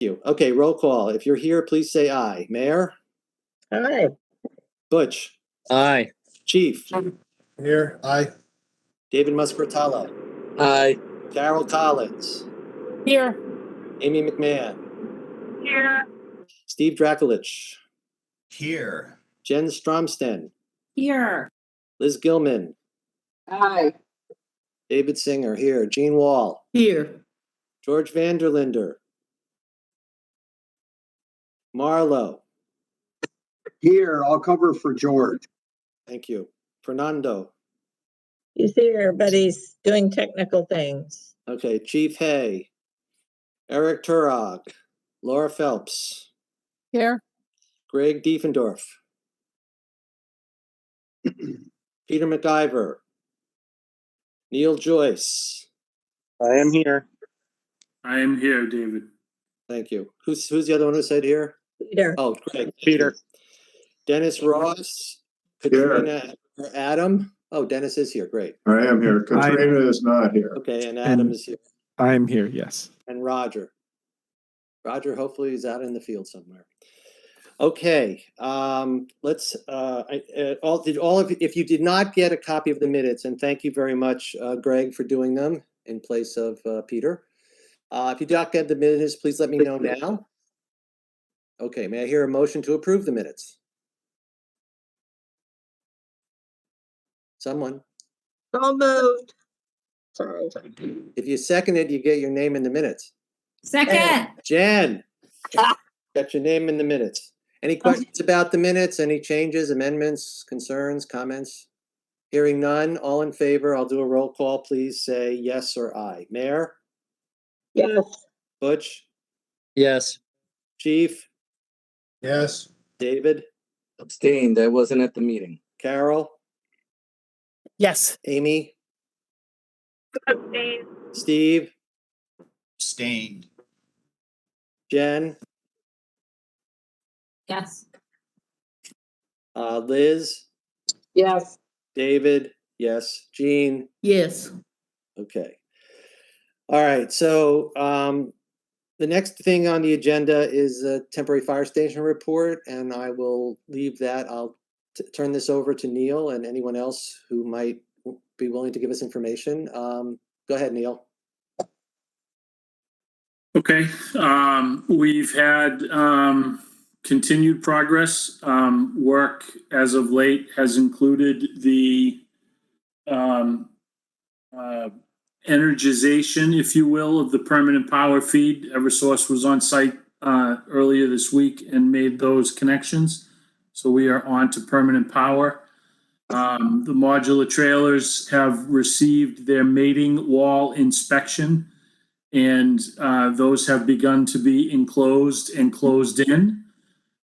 you. Okay, roll call. If you're here, please say aye. Mayor? Aye. Butch? Aye. Chief? Here, aye. David Muscaritalo? Aye. Carol Collins? Here. Amy McMahon? Here. Steve Drakulich? Here. Jen Stromsten? Here. Liz Gilman? Aye. David Singer here. Gene Wall? Here. George Vanderlinder? Marlo? Here, I'll cover for George. Thank you. Fernando? He's here, but he's doing technical things. Okay, Chief Hay? Eric Turog? Laura Phelps? Here. Greg Diefendorf? Peter McIver? Neil Joyce? I am here. I am here, David. Thank you. Who's the other one who said here? Peter. Oh, Greg. Peter. Dennis Ross? Katrina or Adam? Oh, Dennis is here. Great. I am here. Katrina is not here. Okay, and Adam is here. I'm here, yes. And Roger. Roger, hopefully he's out in the field somewhere. Okay, let's, if you did not get a copy of the minutes, and thank you very much, Greg, for doing them in place of Peter. If you did not get the minutes, please let me know now. Okay, may I hear a motion to approve the minutes? Someone. So moved. Sorry. If you second it, you get your name in the minutes. Second. Jen, got your name in the minutes. Any questions about the minutes? Any changes, amendments, concerns, comments? Hearing none, all in favor, I'll do a roll call. Please say yes or aye. Mayor? Yes. Butch? Yes. Chief? Yes. David? Abstained. I wasn't at the meeting. Carol? Yes. Amy? Steve? Abstained. Jen? Yes. Liz? Yes. David? Yes. Jean? Yes. Okay. All right, so the next thing on the agenda is a temporary fire station report, and I will leave that. I'll turn this over to Neil and anyone else who might be willing to give us information. Go ahead, Neil. Okay, we've had continued progress. Work as of late has included the energization, if you will, of the permanent power feed. Eversource was on site earlier this week and made those connections. So we are on to permanent power. The modular trailers have received their mating wall inspection, and those have begun to be enclosed and closed in.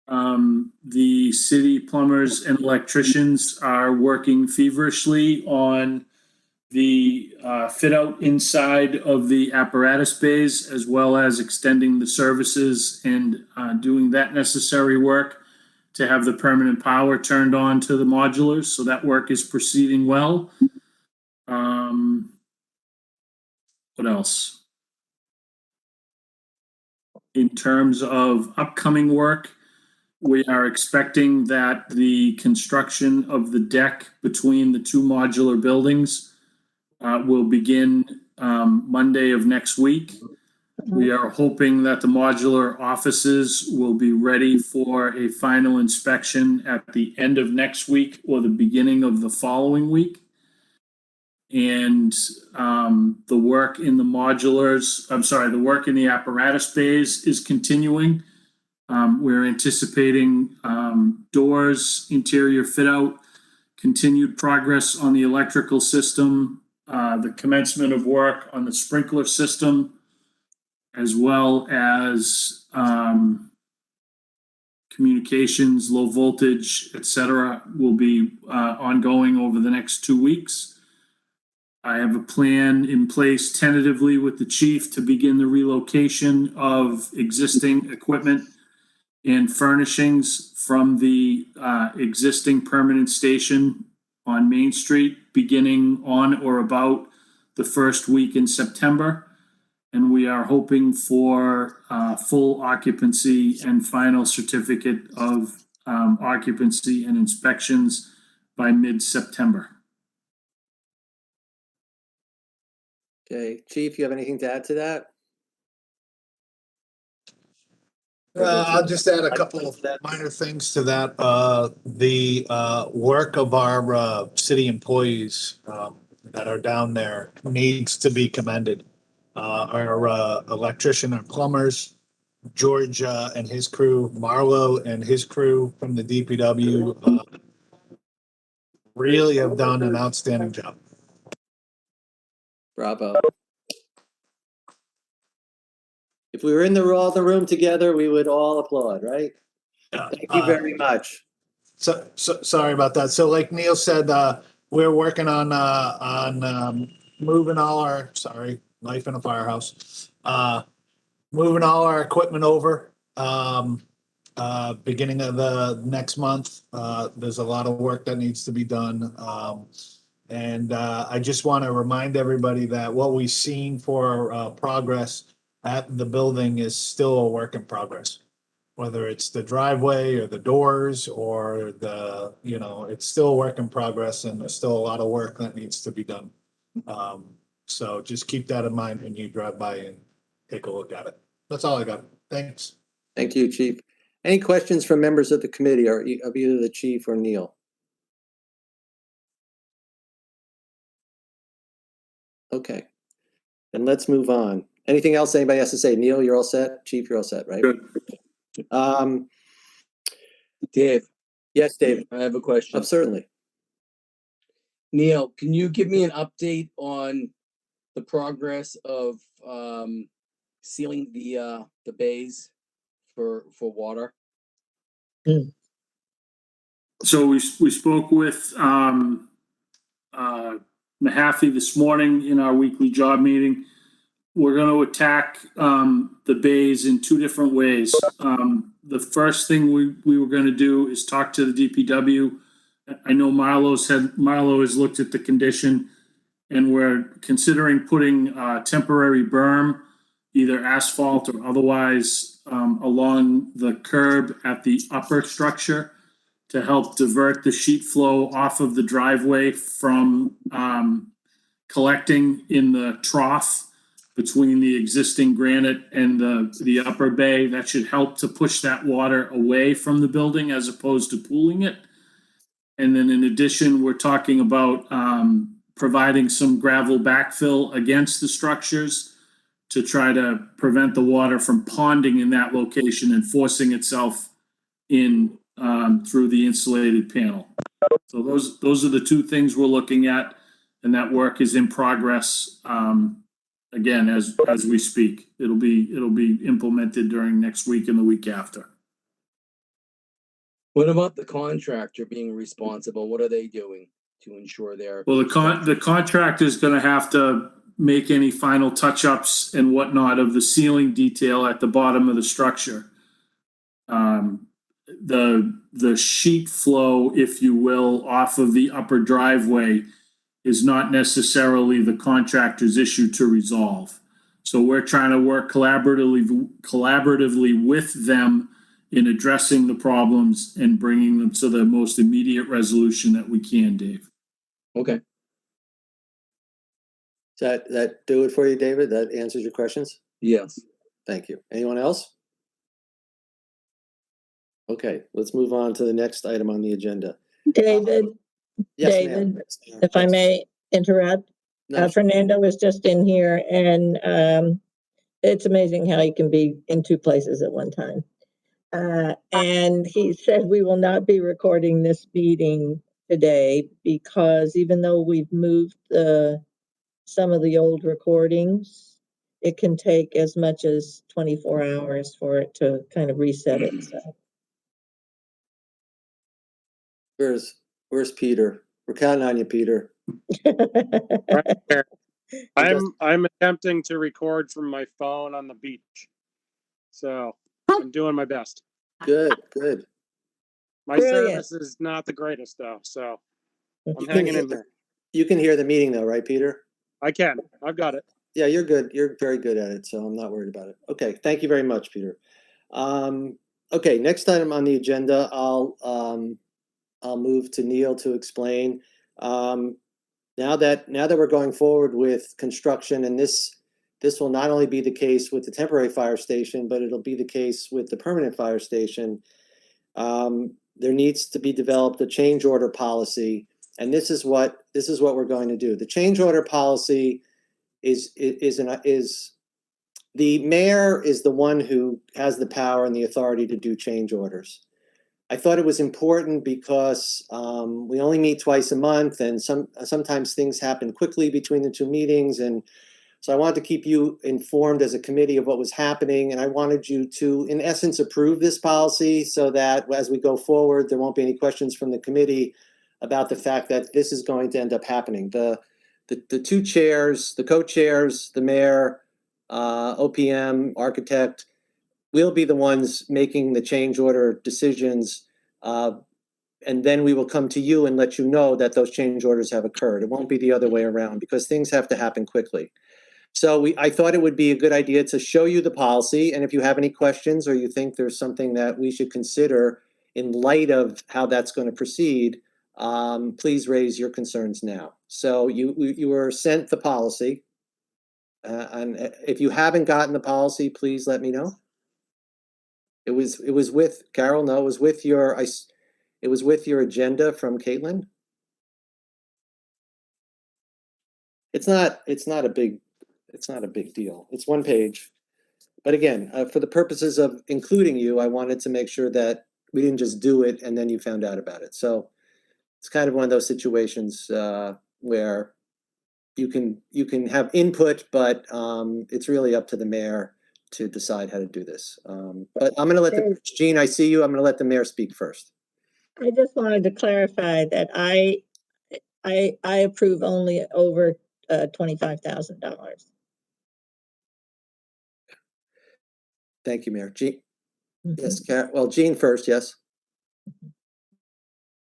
The city plumbers and electricians are working feverishly on the fit out inside of the apparatus bays, as well as extending the services and doing that necessary work to have the permanent power turned on to the modulars. So that work is proceeding well. What else? In terms of upcoming work, we are expecting that the construction of the deck between the two modular buildings will begin Monday of next week. We are hoping that the modular offices will be ready for a final inspection at the end of next week or the beginning of the following week. And the work in the modulars, the work in the apparatus bays is continuing. We're anticipating doors, interior fit out, continued progress on the electrical system, the commencement of work on the sprinkler system, as well as communications, low voltage, etc., will be ongoing over the next 2 weeks. I have a plan in place tentatively with the chief to begin the relocation of existing equipment and furnishings from the existing permanent station on Main Street, beginning on or about the first week in September. and we are hoping for full occupancy and final certificate of occupancy and inspections by mid-September. Okay, Chief, you have anything to add to that? I'll just add a couple of minor things to that. The work of our city employees that are down there needs to be commended. Our electrician and plumbers, George and his crew, Marlo and his crew from the DPW really have done an outstanding job. Bravo. If we were in all the room together, we would all applaud, right? Thank you very much. So sorry about that. So like Neil said, we're working on moving all our, sorry, life in a firehouse. Moving all our equipment over, beginning of the next month. There's a lot of work that needs to be done. And I just want to remind everybody that what we've seen for progress at the building is still a work in progress. Whether it's the driveway or the doors or the, it's still a work in progress and there's still a lot of work that needs to be done. So just keep that in mind when you drive by and take a look at it. That's all I got. Thanks. Thank you, Chief. Any questions from members of the committee or of either the Chief or Neil? Okay, then let's move on. Anything else anybody has to say? Neil, you're all set? Chief, you're all set, right? Good. Dave, Yes, David. I have a question. Oh, certainly. Neil, can you give me an update on the progress of sealing the bays for water? So we spoke with Mahaffey this morning in our weekly job meeting. We're going to attack the bays in two different ways. The first thing we were going to do is talk to the DPW. I know Marlo has looked at the condition, and we're considering putting a temporary berm, either asphalt or otherwise, along the curb at the upper structure to help divert the sheet flow off of the driveway from collecting in the trough between the existing granite and the upper bay. That should help to push that water away from the building as opposed to pooling it. And then in addition, we're talking about providing some gravel backfill against the structures to try to prevent the water from ponding in that location and forcing itself in through the insulated panel. So those are the two things we're looking at, and that work is in progress. Again, as we speak, it'll be implemented during next week and the week after. What about the contractor being responsible? What are they doing to ensure they're? Well, the contractor is going to have to make any final touch-ups and whatnot of the ceiling detail at the bottom of the structure. The sheet flow, if you will, off of the upper driveway is not necessarily the contractor's issue to resolve. So we're trying to work collaboratively with them in addressing the problems and bringing them to the most immediate resolution that we can, Dave. Okay. Does that do it for you, David? That answers your questions? Yes. Thank you. Anyone else? Okay, let's move on to the next item on the agenda. David, Yes, ma'am. David, if I may interrupt, No, Fernando was just in here and it's amazing how he can be in two places at one time. And he said we will not be recording this meeting today because even though we've moved some of the old recordings, it can take as much as 24 hours for it to kind of reset itself. Where's Peter? We're counting on you, Peter. Right there. I'm attempting to record from my phone on the beach. So I'm doing my best. Good. My Brilliant. service is not the greatest though, so I'm You hanging in there. You can hear the meeting though, right, Peter? I can. I've got it. Yeah, you're good. You're very good at it, so I'm not worried about it. Okay, thank you very much, Peter. Okay, next item on the agenda, I'll move to Neil to explain. Now that we're going forward with construction, and this will not only be the case with the temporary fire station, but it'll be the case with the permanent fire station. There needs to be developed a change order policy, and this is what we're going to do. The change order policy is the mayor is the one who has the power and the authority to do change orders. I thought it was important because we only meet twice a month, and sometimes things happen quickly between the two meetings, and so I wanted to keep you informed as a committee of what was happening, and I wanted you to, in essence, approve this policy so that as we go forward, there won't be any questions from the committee about the fact that this is going to end up happening. The two chairs, the co-chairs, the mayor, OPM, architect, we'll be the ones making the change order decisions, and then we will come to you and let you know that those change orders have occurred. It won't be the other way around because things have to happen quickly. So I thought it would be a good idea to show you the policy, and if you have any questions or you think there's something that we should consider in light of how that's going to proceed, please raise your concerns now. So you were sent the policy, and if you haven't gotten the policy, please let me know. It was with Carol. No, it was with your agenda from Caitlin. It's not a big deal. It's one page. But again, for the purposes of including you, I wanted to make sure that we didn't just do it and then you found out about it. So it's kind of one of those situations where you can have input, but it's really up to the mayor to decide how to do this. But I'm going to let Jean, I see you. I'm going to let the mayor speak first. I just wanted to clarify that I approve only over $25,000. Thank you, Mayor. Jean, yes, well, Jean first, yes.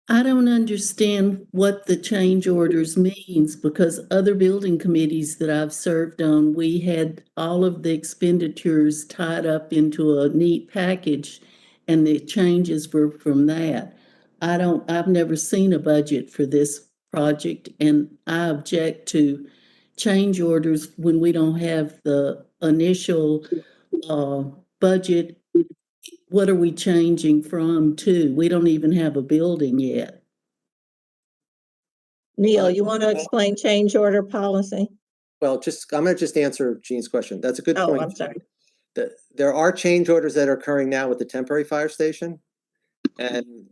I don't understand what the change orders means because other building committees that I've served on, we had all of the expenditures tied up into a neat package and the changes were from that. I've never seen a budget for this project and I object to change orders when we don't have the initial budget. What are we changing from to? We don't even have a building yet. Neil, you want to explain change order policy? Well, I'm going to just answer Jean's question. That's a good point. Oh, I'm sorry. There are change orders that are occurring now with the temporary fire station,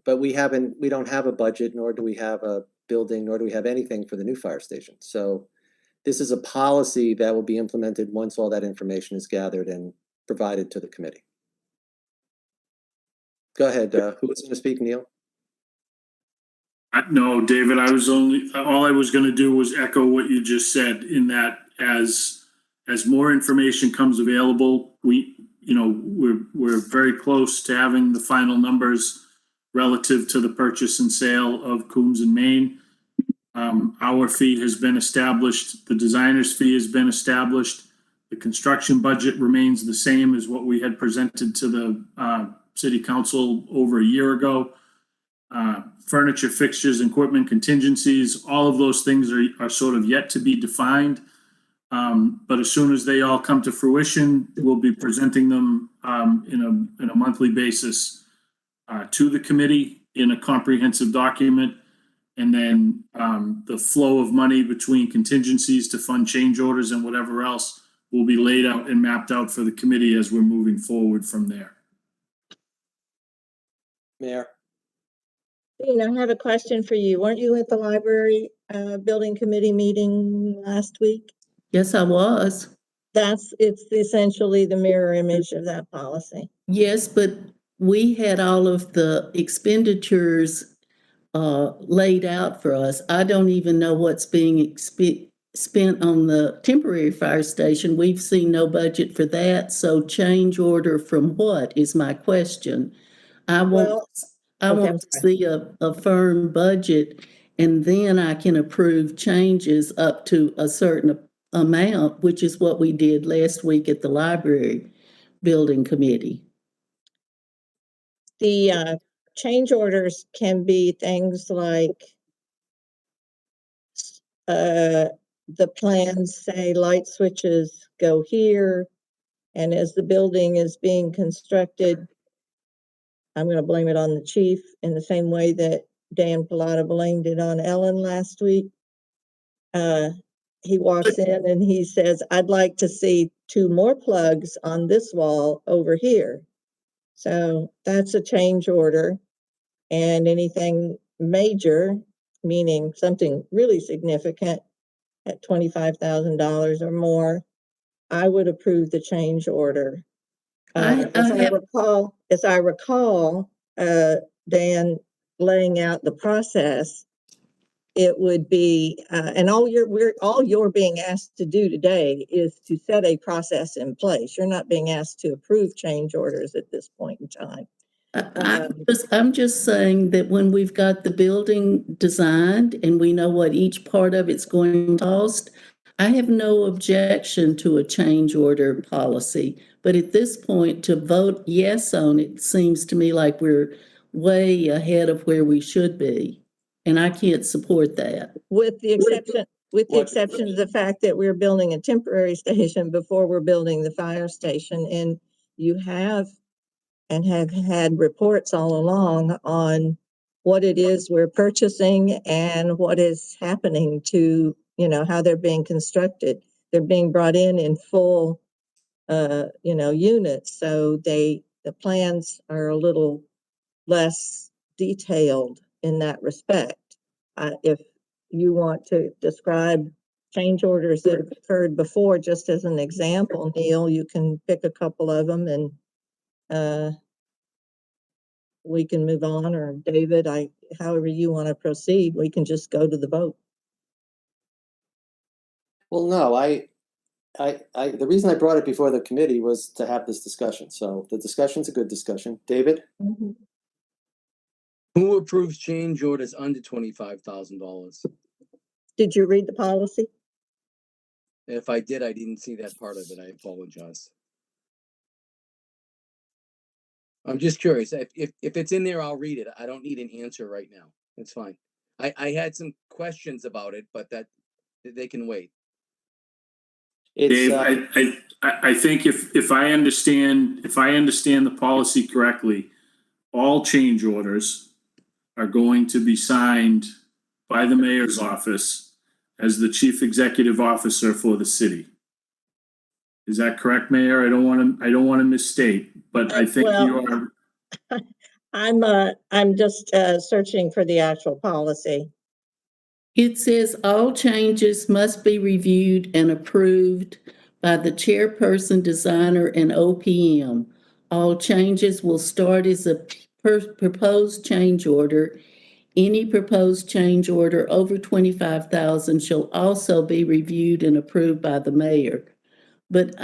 but we don't have a budget, nor do we have a building, nor do we have anything for the new fire station. So this is a policy that will be implemented once all that information is gathered and provided to the committee. Go ahead. Who was going to speak, Neil? No, David, all I was going to do was echo what you just said in that as more information comes available, we're very close to having the final numbers relative to the purchase and sale of Coombs and Main. Our fee has been established. The designer's fee has been established. The construction budget remains the same as what we had presented to the city council over a year ago. Furniture, fixtures, equipment, contingencies, all of those things are sort of yet to be defined. But as soon as they all come to fruition, we'll be presenting them in a monthly basis to the committee in a comprehensive document. And then the flow of money between contingencies to fund change orders and whatever else will be laid out and mapped out for the committee as we're moving forward from there. Mayor. Jean, I have a question for you. Weren't you at the library building committee meeting last week? Yes, I was. It's essentially the mirror image of that policy. Yes, but we had all of the expenditures laid out for us. I don't even know what's being spent on the temporary fire station. We've seen no budget for that. So change order from what is my question. I want to see a firm budget and then I can approve changes up to a certain amount, which is what we did last week at the library building committee. The change orders can be things like the plans say light switches go here, and as the building is being constructed, I'm going to blame it on the chief in the same way that Dan Pilata blamed it on Ellen last week. He walks in and he says, I'd like to see 2 more plugs on this wall over here. So that's a change order. And anything major, meaning something really significant at $25,000 or more, I would approve the change order. As I recall, Dan laying out the process, it would be, and all you're being asked to do today is to set a process in place. You're not being asked to approve change orders at this point in time. I'm just saying that when we've got the building designed and we know what each part of it's going to cost, I have no objection to a change order policy. But at this point, to vote yes on it seems to me like we're way ahead of where we should be. And I can't support that. With the exception of the fact that we're building a temporary station before we're building the fire station, and you have had reports all along on what it is we're purchasing and what is happening to, how they're being constructed. They're being brought in full, units. So the plans are a little less detailed in that respect. If you want to describe change orders that have occurred before, just as an example, Neil, you can pick a couple of them and we can move on, or David, however you want to proceed, we can just go to the vote. Well, no, the reason I brought it before the committee was to have this discussion. So the discussion's a good discussion. David? Who approves change orders under $25,000? Did you read the policy? If I did, I didn't see that part of it. I apologize. I'm just curious. If it's in there, I'll read it. I don't need an answer right now. It's fine. I had some questions about it, but that they can wait. Dave, I think if I understand the policy correctly, all change orders are going to be signed by the mayor's office as the chief executive officer for the city. Is that correct, Mayor? I don't want to misstate, but I think you are. I'm just searching for the actual policy. It says all changes must be reviewed and approved by the chairperson, designer, and OPM. All changes will start as a proposed change order. Any proposed change order over $25,000 shall also be reviewed and approved by the mayor. But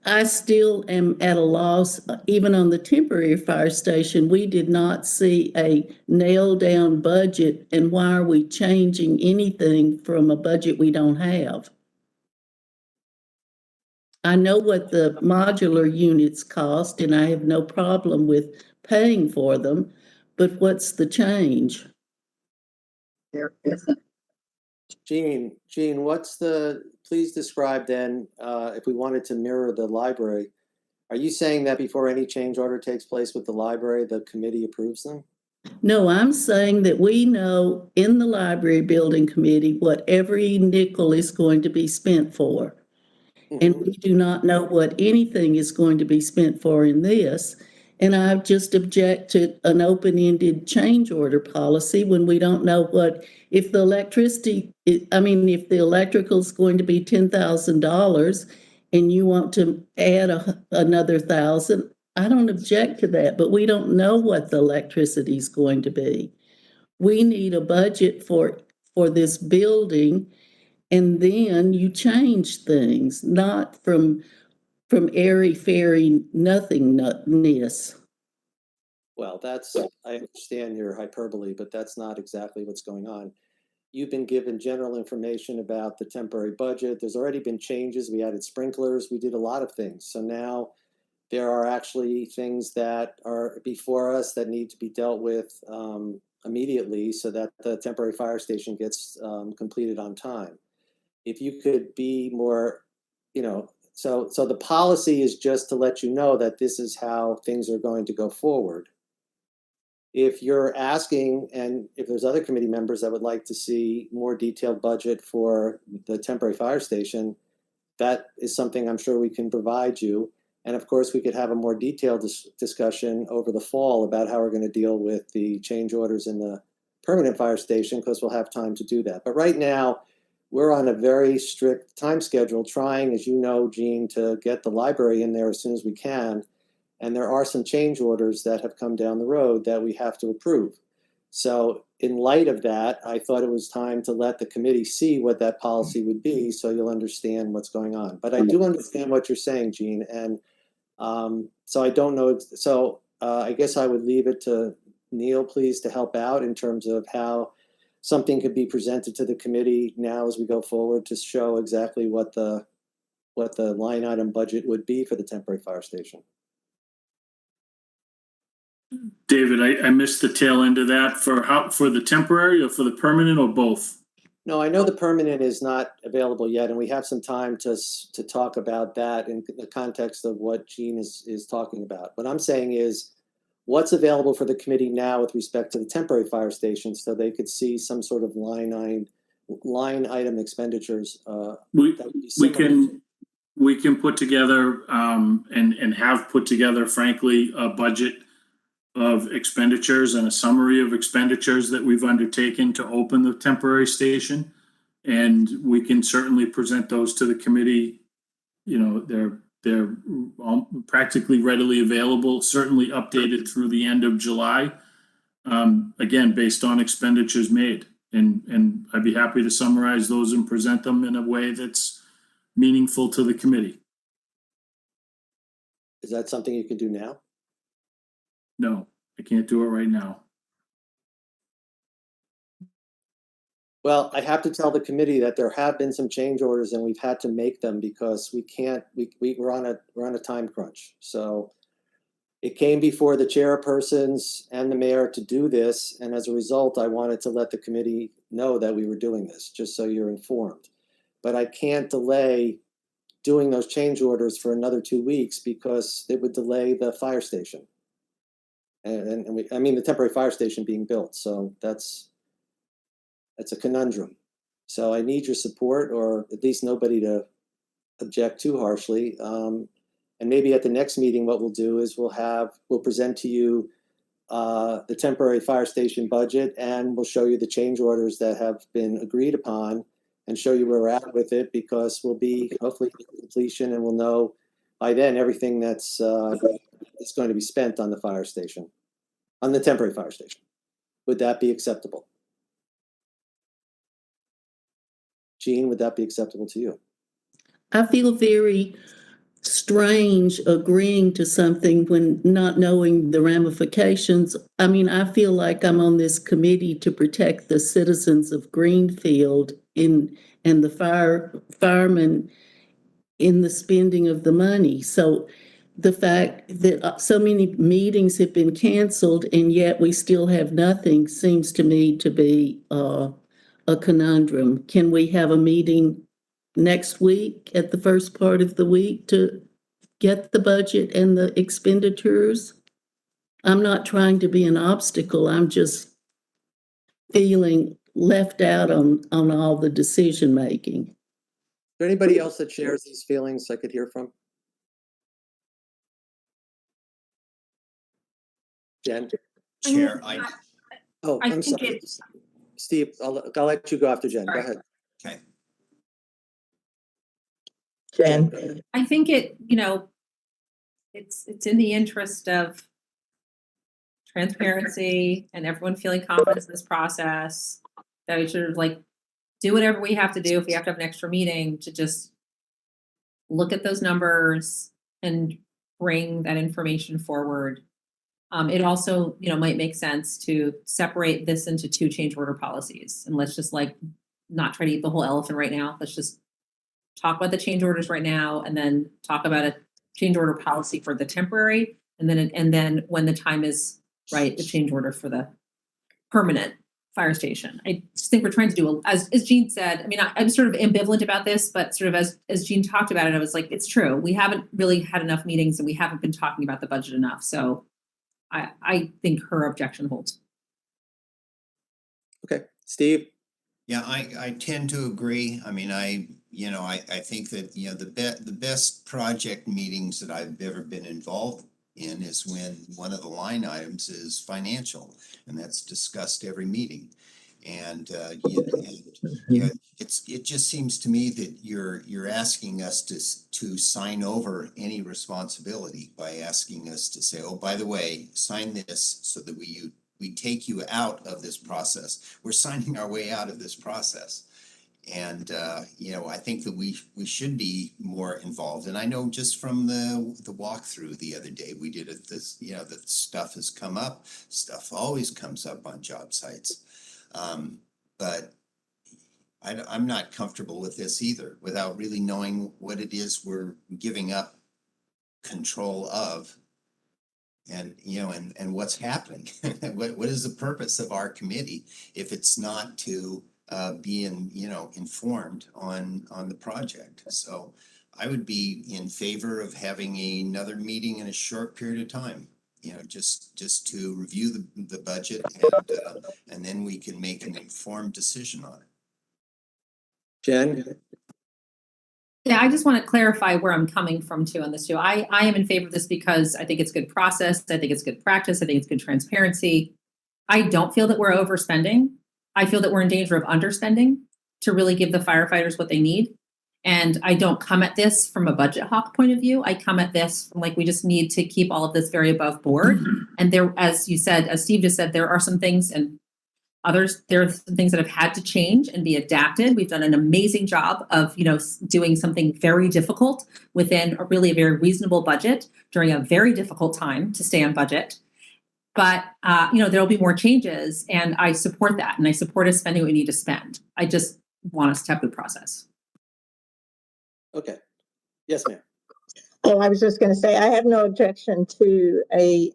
I still am at a loss. Even on the temporary fire station, we did not see a nailed down budget. And why are we changing anything from a budget we don't have? I know what the modular units cost, and I have no problem with paying for them, but what's the change? Jean, please describe then, if we wanted to mirror the library, are you saying that before any change order takes place with the library, the committee approves them? No, I'm saying that we know in the library building committee what every nickel is going to be spent for. And we do not know what anything is going to be spent for in this. And I just object to an open-ended change order policy when we don't know if the if the electrical is going to be $10,000 and you want to add another $1,000, I don't object to that, but we don't know what the electricity is going to be. We need a budget for this building, and then you change things, not from airy-fairy nothingness. Well, I understand your hyperbole, but that's not exactly what's going on. You've been given general information about the temporary budget. There's already been changes. We added sprinklers. We did a lot of things. So now there are actually things that are before us that need to be dealt with immediately so that the temporary fire station gets completed on time. If you could be more, so the policy is just to let you know that this is how things are going to go forward. If you're asking, and if there's other committee members that would like to see more detailed budget for the temporary fire station, that is something I'm sure we can provide you. And of course, we could have a more detailed discussion over the fall about how we're going to deal with the change orders in the permanent fire station, because we'll have time to do that. But right now, we're on a very strict time schedule, trying, as you know, Gene, to get the library in there as soon as we can. And there are some change orders that have come down the road that we have to approve. So in light of that, I thought it was time to let the committee see what that policy would be, so you'll understand what's going on. But I do understand what you're saying, Gene, and so I don't know. So I guess I would leave it to Neil, please, to help out in terms of how something could be presented to the committee now as we go forward to show exactly what the line item budget would be for the temporary fire station. David, I missed the tail end of that. For the temporary or for the permanent, or both? No, I know the permanent is not available yet, and we have some time to talk about that in the context of what Gene is talking about. What I'm saying is, what's available for the committee now with respect to the temporary fire station, so they could see some sort of line item expenditures. We that would be similar we can put together and have put together, frankly, a budget of expenditures and a summary of expenditures that we've undertaken to open the temporary station. And we can certainly present those to the committee. They're practically readily available, certainly updated through the end of July. Again, based on expenditures made. And I'd be happy to summarize those and present them in a way that's meaningful to the committee. Is that something you can do now? No, I can't do it right now. Well, I have to tell the committee that there have been some change orders, and we've had to make them because we can't. We're on a time crunch. So it came before the chairpersons and the mayor to do this, and as a result, I wanted to let the committee know that we were doing this, just so you're informed. But I can't delay doing those change orders for another 2 weeks because it would delay the fire station. I mean the temporary fire station being built. So that's a conundrum. So I need your support, or at least nobody to object too harshly. And maybe at the next meeting, what we'll do is we'll present to you the temporary fire station budget, and we'll show you the change orders that have been agreed upon and show you where we're at with it, because we'll be hopefully at completion, and we'll know by then everything that's is going to be spent on the fire station, on the temporary fire station. Would that be acceptable? Gene, would that be acceptable to you? I feel very strange agreeing to something when not knowing the ramifications. I mean, I feel like I'm on this committee to protect the citizens of Greenfield and the firemen in the spending of the money. So the fact that so many meetings have been canceled and yet we still have nothing seems to me to be a conundrum. Can we have a meeting next week at the first part of the week to get the budget and the expenditures? I'm not trying to be an obstacle. I'm just feeling left out on all the decision making. Is there anybody else that shares these feelings I could hear from? Jen? Chair, Oh, I'm sorry. Steve, I'll let you go after Jen. Go ahead. okay. Jen, I think it's in the interest of transparency and everyone feeling confidence in this process that we should do whatever we have to do. If we have to have an extra meeting, to just look at those numbers and bring that information forward It also, might make sense to separate this into 2 change order policies. And let's just like not try to eat the whole elephant right now. Let's just talk about the change orders right now and then talk about a change order policy for the temporary. And then when the time is right, the change order for the permanent fire station. I just think we're trying to do, as Jean said, I mean, I'm sort of ambivalent about this, but sort of as Jean talked about it, I was like, it's true. We haven't really had enough meetings and we haven't been talking about the budget enough. So I think her objection holds. Okay, Steve? Yeah, I tend to agree. I mean, I think that, the best project meetings that I've ever been involved in is when one of the line items is financial, and that's discussed every meeting. And, it just seems to me that you're asking us to sign over any responsibility by asking us to say, oh, by the way, sign this so that we take you out of this process. We're signing our way out of this process. And, I think that we should be more involved. And I know just from the walkthrough the other day, we did it, that stuff has come up. Stuff always comes up on job sites. But I'm not comfortable with this either, without really knowing what it is we're giving up control of. And, and what's happening. What is the purpose of our committee if it's not to be informed on the project? So I would be in favor of having another meeting in a short period of time, just to review the budget and then we can make an informed decision on it. Jen? Yeah, I just want to clarify where I'm coming from too on this too. I am in favor of this because I think it's good process. I think it's good practice. I think it's good transparency. I don't feel that we're overspending. I feel that we're in danger of underspending to really give the firefighters what they need. And I don't come at this from a budget hawk point of view. I come at this from like, we just need to keep all of this very above board. And there, as you said, as Steve just said, there are some things and there are some things that have had to change and be adapted. We've done an amazing job of, doing something very difficult within a very reasonable budget during a very difficult time to stay on budget. But, there'll be more changes and I support that. And I support us spending what we need to spend. I just want us to have the process. Okay. Yes, ma'am. Oh, I was just going to say, I have no objection to a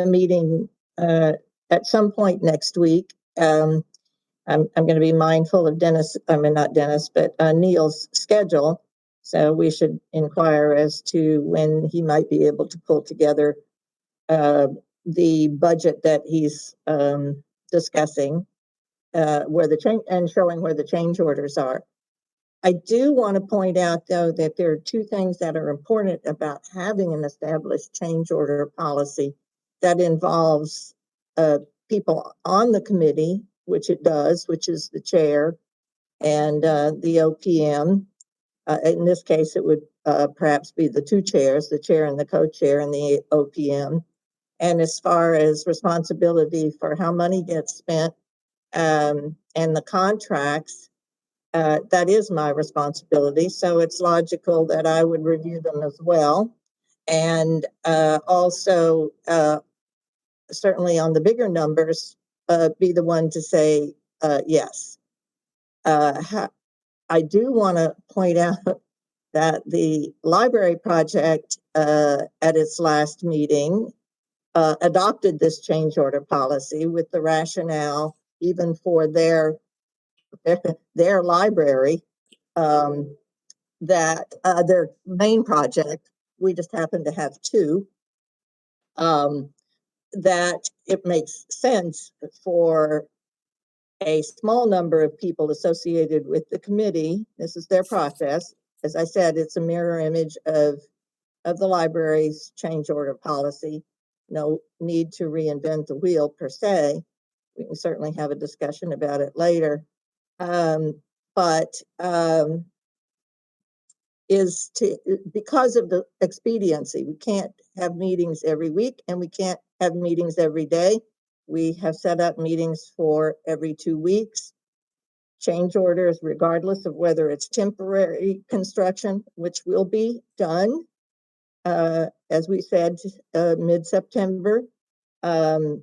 meeting at some point next week. I'm going to be mindful of Neil's schedule. So we should inquire as to when he might be able to pull together the budget that he's discussing, where the change and showing where the change orders are. I do want to point out, though, that there are 2 things that are important about having an established change order policy that involves people on the committee, which it does, which is the chair and the OPM. In this case, it would perhaps be the 2 chairs, the chair and the co-chair and the OPM. And as far as responsibility for how money gets spent and the contracts, that is my responsibility. So it's logical that I would review them as well. And also, certainly on the bigger numbers, be the one to say yes. I do want to point out that the library project at its last meeting adopted this change order policy with the rationale, even for their library, that their main project, we just happen to have 2, that it makes sense for a small number of people associated with the committee. This is their process. As I said, it's a mirror image of the library's change order policy. No need to reinvent the wheel per se. We can certainly have a discussion about it later. Because of the expediency, we can't have meetings every week and we can't have meetings every day. We have set up meetings for every 2 weeks. Change orders, regardless of whether it's temporary construction, which will be done, as we said, mid-September. or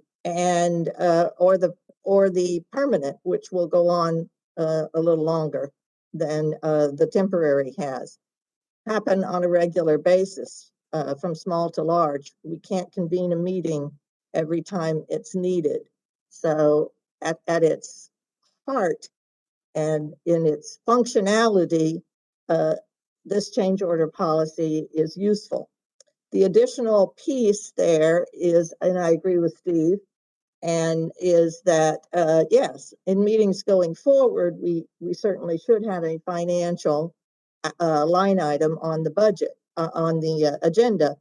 the permanent, which will go on a little longer than the temporary has, happen on a regular basis, from small to large. We can't convene a meeting every time it's needed. So at its heart and in its functionality, this change order policy is useful. The additional piece there is, and I agree with Steve, and is that, yes, in meetings going forward, we certainly should have a financial line item on the budget, on the agenda,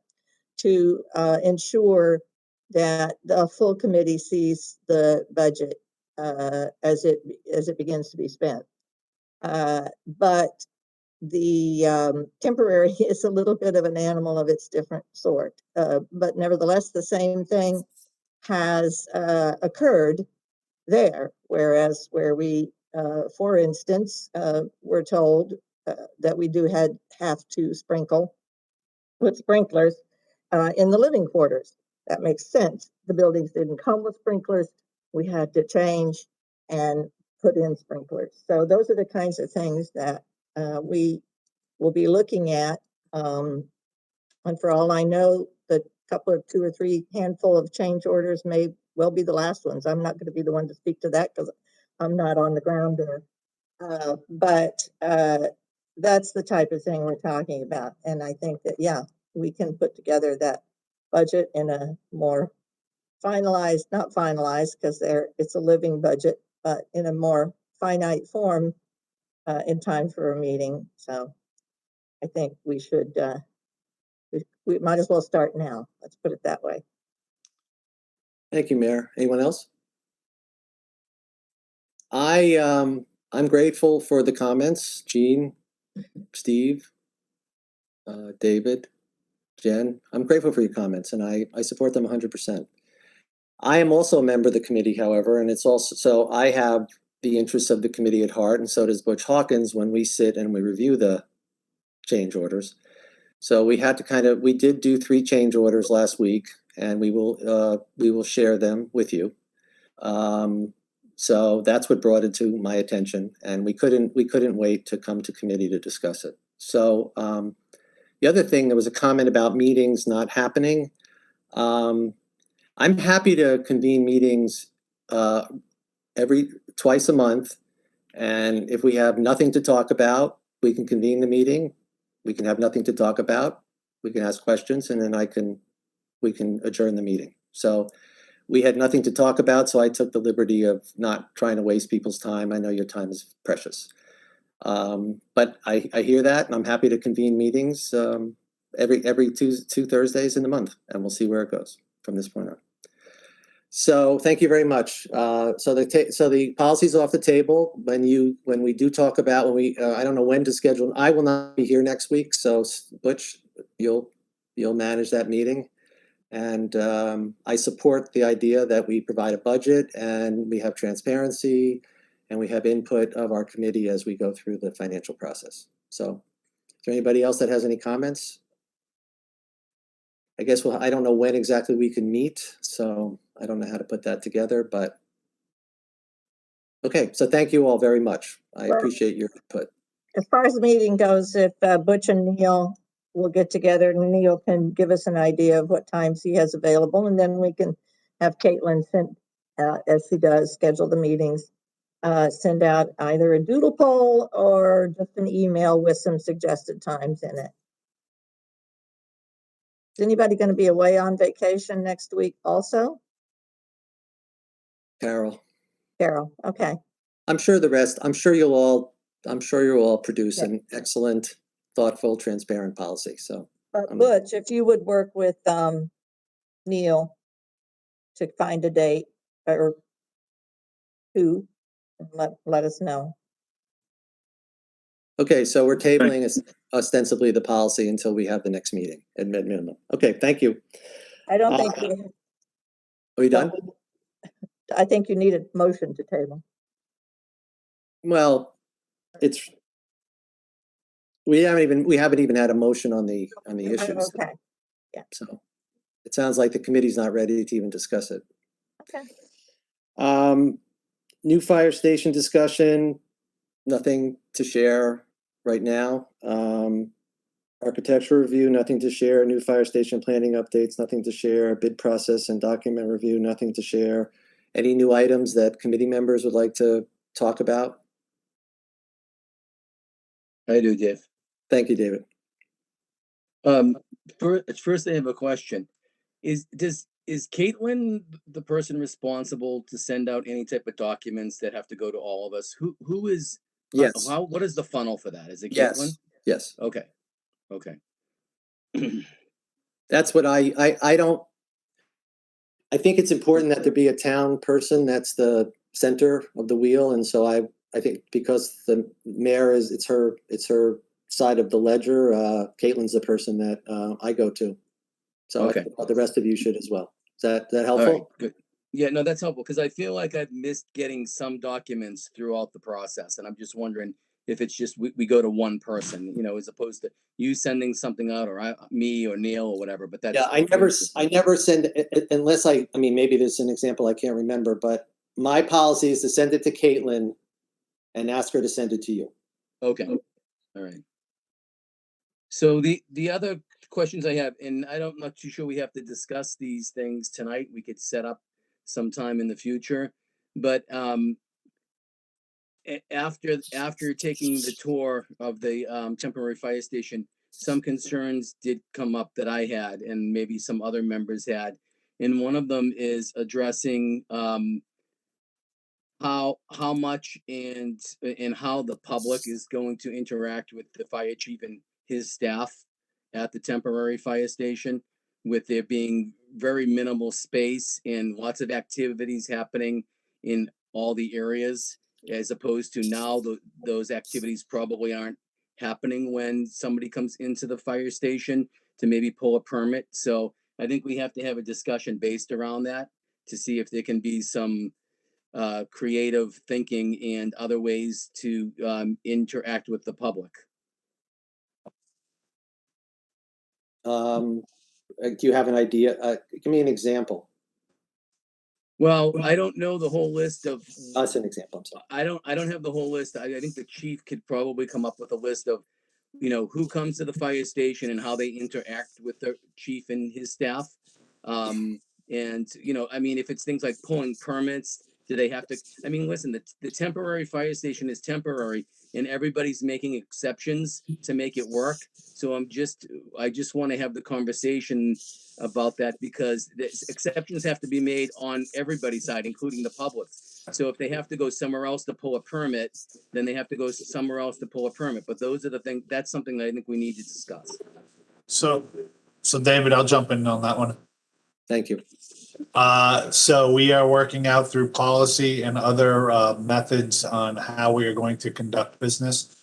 to ensure that the full committee sees the budget as it begins to be spent. But the temporary is a little bit of an animal of its different sort. But nevertheless, the same thing has occurred there, whereas where we, for instance, were told that we do have to put sprinklers in the living quarters. That makes sense. The buildings didn't come with sprinklers. We had to change and put in sprinklers. So those are the kinds of things that we will be looking at. And for all I know, the couple of 2 or 3 handful of change orders may well be the last ones. I'm not going to be the one to speak to that because I'm not on the ground there. But that's the type of thing we're talking about. And I think that, yeah, we can put together that budget in a more finalized, not finalized because it's a living budget, but in a more finite form in time for a meeting. So I think we should, we might as well start now. Let's put it that way. Thank you, Mayor. Anyone else? I'm grateful for the comments, Jean, Steve, David, Jen. I'm grateful for your comments, and I support them 100%. I am also a member of the committee, however, and it's also so I have the interests of the committee at heart, and so does Butch Hawkins when we sit and we review the change orders. So we had to we did do 3 change orders last week, and we will share them with you. So that's what brought it to my attention, and we couldn't wait to come to committee to discuss it. So the other thing, there was a comment about meetings not happening. I'm happy to convene meetings twice a month, and if we have nothing to talk about, we can convene the meeting. We can have nothing to talk about. We can ask questions, and then we can adjourn the meeting. So we had nothing to talk about, so I took the liberty of not trying to waste people's time. I know your time is precious. But I hear that, and I'm happy to convene meetings every two Thursdays in the month, and we'll see where it goes from this point on. So thank you very much. So the policy's off the table. When we do talk about I don't know when to schedule. I will not be here next week, so Butch, you'll manage that meeting. And I support the idea that we provide a budget and we have transparency and we have input of our committee as we go through the financial process. So is there anybody else that has any comments? I guess I don't know when exactly we can meet, so I don't know how to put that together, but okay, so thank you all very much. I appreciate your input. As far as the meeting goes, if Butch and Neil will get together and Neil can give us an idea of what times he has available, and then we can have Caitlin send, as she does, schedule the meetings, send out either a doodle poll or just an email with some suggested times in it. Is anybody going to be away on vacation next week also? Carol, okay. I'm sure you'll all produce an excellent, thoughtful, transparent policy. So, Butch, if you would work with Neil to find a date or 2, let us know. Okay, so we're tabling ostensibly the policy until we have the next meeting at minimum. Okay, thank you. I don't think are we done? I think you need a motion to table. Well, we haven't even had a motion on the issues. Okay. So it sounds like the committee's not ready to even discuss it. Okay. New fire station discussion, nothing to share right now. Architecture review, nothing to share. New fire station planning updates, nothing to share. Bid process and document review, nothing to share. Any new items that committee members would like to talk about? I do, Dave. Thank you, David. First I have a question. Is Caitlin the person responsible to send out any type of documents that have to go to all of us? Who is, Yes. what is the funnel for that? Is it Yes. Caitlin? Yes. Okay, okay. That's what I think it's important that there be a town person that's the center of the wheel. And so I think because the mayor it's her side of the ledger, Caitlin's the person that I go to. So Okay. I think the rest of you should as well. Is that All helpful? right, good. Yeah, no, that's helpful because I feel like I've missed getting some documents throughout the process. And I'm just wondering if it's just we go to one person, you know, as opposed to you sending something out or me or Neil or whatever. But that's Yeah, I never send unless I mean, maybe there's an example I can't remember, but my policy is to send it to Caitlin and ask her to send it to you. Okay. All right. So the other questions I have, and I'm not too sure we have to discuss these things tonight. We could set up sometime in the future, but after taking the tour of the temporary fire station, some concerns did come up that I had, and maybe some other members had, and one of them is addressing how much and how the public is going to interact with the fire chief and his staff at the temporary fire station, with there being very minimal space and lots of activities happening in all the areas, as opposed to now those activities probably aren't happening when somebody comes into the fire station to maybe pull a permit. So I think we have to have a discussion based around that to see if there can be some creative thinking and other ways to interact with the public. Do you have an idea? Give me an example. Well, I don't know the whole list of. That's an example. I'm sorry. I don't have the whole list. I think the chief could probably come up with a list of, you know, who comes to the fire station and how they interact with the chief and his staff. And you know, I mean, if it's things like pulling permits, do they have to? I mean, listen, the temporary fire station is temporary, and everybody's making exceptions to make it work. So I just want to have the conversation about that, because the exceptions have to be made on everybody's side, including the public. So if they have to go somewhere else to pull a permit, then they have to go somewhere else to pull a permit. But those are the things, that's something that I think we need to discuss. So David, I'll jump in on that one. Thank you. So we are working out through policy and other methods on how we are going to conduct business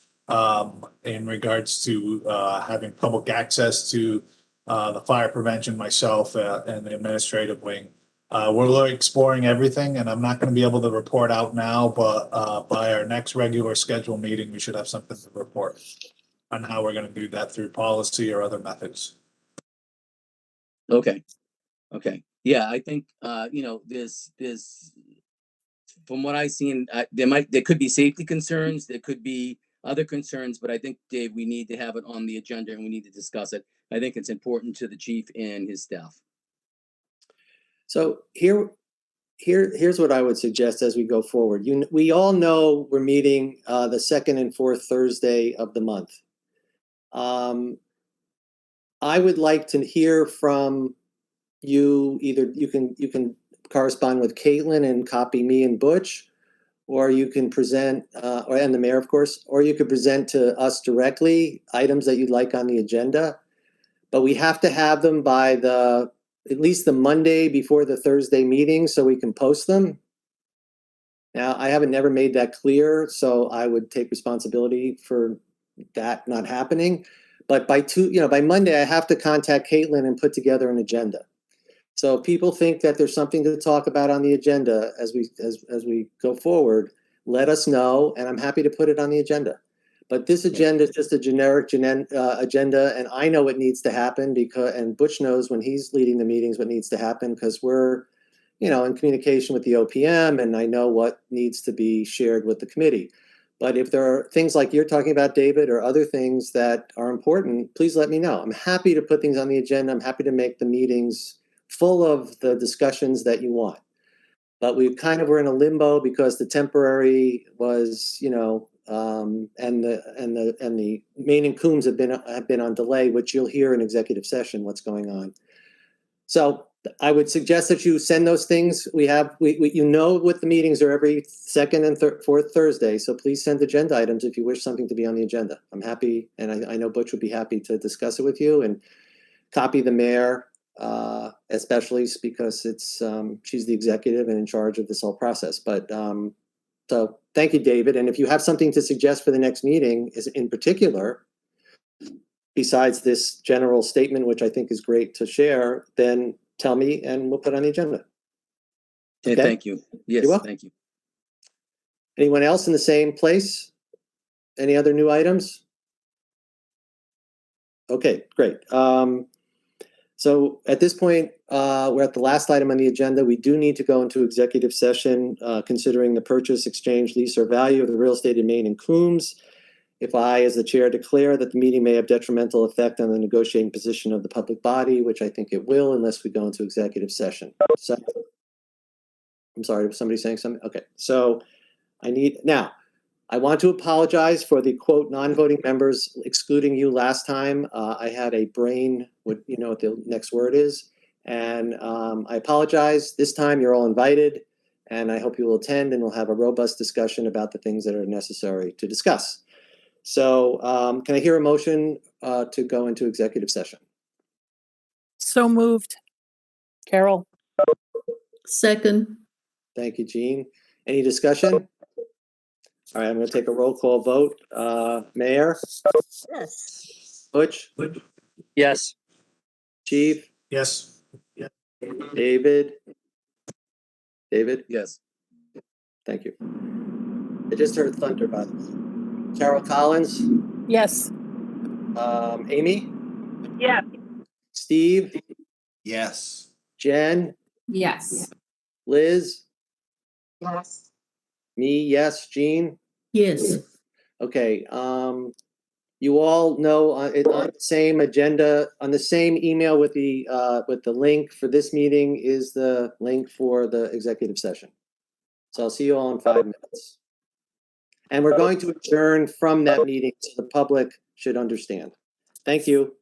in regards to having public access to the fire prevention, myself and the administrative wing. We're exploring everything, and I'm not going to be able to report out now, but by our next regular scheduled meeting, we should have something to report on how we're going to do that through policy or other methods. Okay. Okay. Yeah, I think you know, there's from what I've seen, there could be safety concerns, there could be other concerns, but I think, Dave, we need to have it on the agenda and we need to discuss it. I think it's important to the chief and his staff. So here's what I would suggest as we go forward. We all know we're meeting the second and fourth Thursday of the month. I would like to hear from you. Either you can correspond with Caitlin and copy me and Butch, or you can present, and the mayor, of course, or you could present to us directly items that you'd like on the agenda. But we have to have them by at least the Monday before the Thursday meeting so we can post them. Now, I haven't never made that clear, so I would take responsibility for that not happening. But by Monday, I have to contact Caitlin and put together an agenda. So if people think that there's something to talk about on the agenda as we go forward, let us know, and I'm happy to put it on the agenda. But this agenda is just a generic agenda, and I know what needs to happen and Butch knows when he's leading the meetings what needs to happen, because we're, in communication with the OPM, and I know what needs to be shared with the committee. But if there are things like you're talking about, David, or other things that are important, please let me know. I'm happy to put things on the agenda. I'm happy to make the meetings full of the discussions that you want. But we kind of were in a limbo because the temporary was, and the Maine and Coombs have been on delay, which you'll hear in executive session what's going on. So I would suggest that you send those things. We what the meetings are every second and fourth Thursday. So please send agenda items if you wish something to be on the agenda. I'm happy, and I know Butch would be happy to discuss it with you and copy the mayor, especially because she's the executive and in charge of this whole process. But so thank you, David. And if you have something to suggest for the next meeting, is in particular, besides this general statement, which I think is great to share, then tell me and we'll put it on the agenda. Okay, Okay. thank you. Yes, You're welcome. thank you. Anyone else in the same place? Any other new items? Okay, great. So at this point, we're at the last item on the agenda. We do need to go into executive session considering the purchase, exchange, lease, or value of the real estate in Maine and Coombs. If I, as the chair, declare that the meeting may have detrimental effect on the negotiating position of the public body, which I think it will unless we go into executive session. So, I'm sorry, was somebody saying something? Okay, so I want to apologize for the quote non-voting members excluding you last time. I had a brain, what the next word is, and I apologize. This time you're all invited, and I hope you will attend, and we'll have a robust discussion about the things that are necessary to discuss. So can I hear a motion to go into executive session? So moved. Carol? Second, Thank you, Jean. Any discussion? All right, I'm going to take a roll call vote. Mayor? Yes. Butch? Yes. Chief? Yes. David? David? Yes. Thank you. I just heard thunder, by the way. Carol Collins? Yes. Amy? Yeah. Steve? Yes. Jen? Yes. Liz? Yes. Me, yes. Jean? yes. Okay, you all know on the same agenda, on the same email with the link for this meeting is the link for the executive session. So I'll see you all in 5 minutes. And we're going to adjourn from that meeting so the public should understand. Thank you.